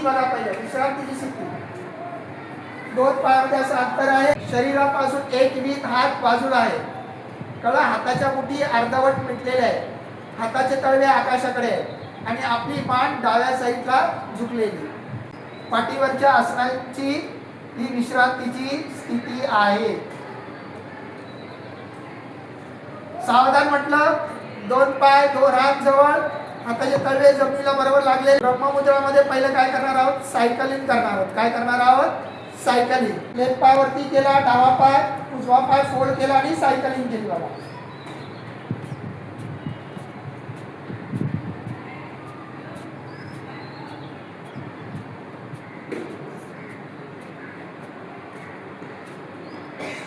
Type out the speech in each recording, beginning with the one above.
बघा पहिले, विश्रांतीची स्थिती. दोन पायामध्ये असं अंतर आहे. शरीरापासून एक वीत हात बाजूला आहे. कळा, हाताच्या मुठी अर्धवट मिटलेल्या आहे. हाताचे तळवे आकाशाकडे आहे आणि आपली मान डाव्या साईडला झुकलेली. पाठीवरच्या आसनाची ही विश्रांतीची स्थिती आहे. सावधान म्हटलं, दोन पाय दोन हात जवळ, हाताचे तळवे जमिनीला बरोबर लागले. ब्रह्ममुद्रामध्ये पहिलं काय करणार आहोत, सायकलिंग करणार आहोत. काय करणार आहोत, सायकलिंग. लेफ्ट पाय वरती केला, डावा पाय उजवा पाय फोल्ड केला आणि सायकलिंग केली बघा.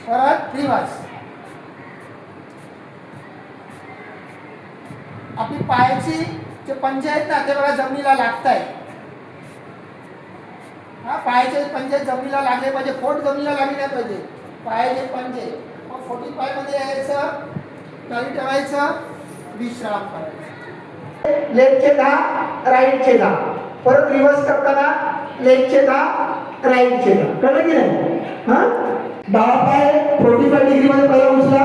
परत रिवर्स. आपली पायाची जे पंजे आहेत ना ते बघा जमिनीला लागतायत. हा, पायाचे पंजे जमिनीला लागले पाहिजे, फोट जमिनीला लागली नाही पाहिजे. पायाचे पंजे मग 45 मध्ये यायचं, खाली ठेवायचं, विश्राम करायचं. लेफ्टचे 10 राईटचे 10. परत रिवर्स करताना लेफ्टचे 10 राईटचे 10. कळलं की नाही? हा, डावा पाय 45 डिग्री मध्ये पहिला उचला,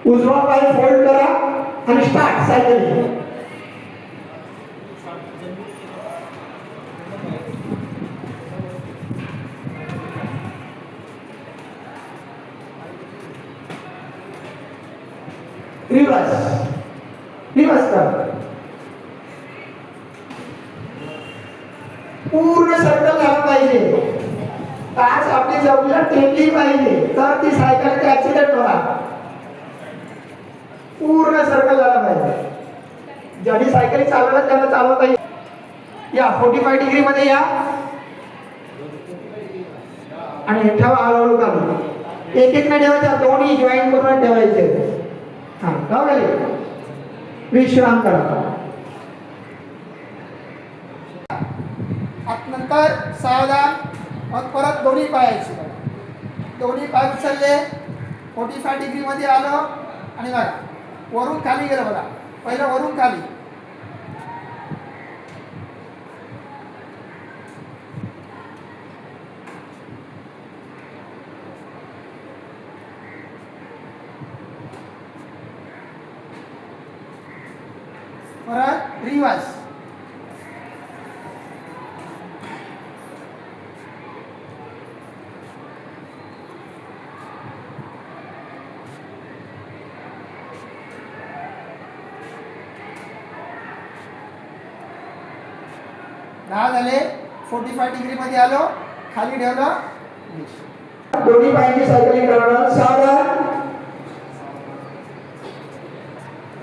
उजवा पाय फोल्ड करा आणि स्टार्ट सायकलिंग. रिवर्स रिवर्स कर. पूर्ण सर्कल झाला पाहिजे. आज आपली जमिनीला टेकली पाहिजे तर ती सायकल ऍक्सिडेंट होणार. पूर्ण सर्कल झाला पाहिजे. ज्यांनी सायकल चालवलं त्यांना चालवता येईल. या 45 डिग्री मध्ये या आणि ठेवा हळूहळू काढून. एक एक न ठेवायच्या, दोन्ही जॉईन करून ठेवायचे. हा, गावले विश्राम करा. नंतर सावधान, मग परत दोन्ही पायाची दोन्ही पाय उचलले, 45 डिग्री मध्ये आलो आणि बघा वरून खाली गेलं. बघा पहिलं वरून खाली, परत रिवर्स. दहा झाले. 45 डिग्री मध्ये आलो, खाली ठेवलं, दोन्ही पायांची सायकलिंग करणार. सावधान,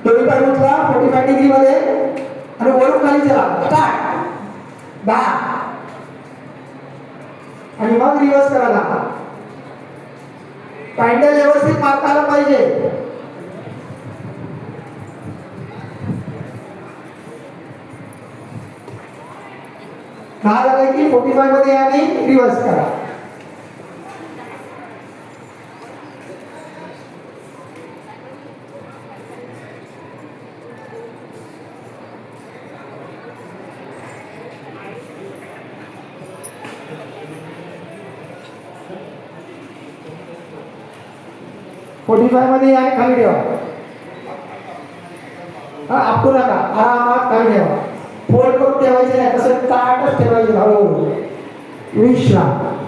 दोन्ही पाय उचला 45 डिग्री मध्ये आणि वरून खाली चला. स्टार्ट 10 आणि मग रिवर्स करा. 10 पॅन्डल व्यवस्थित मारता आला पाहिजे. दहा झाले की 45 मध्ये आणि रिवर्स करा. मध्ये आणि खाली ठेवा. हा, आपटू नका, आरामात खाली ठेवा. फोल्ड करून ठेवायचे नाही, तसं ताटच ठेवायचे. हळूहळू विश्राम.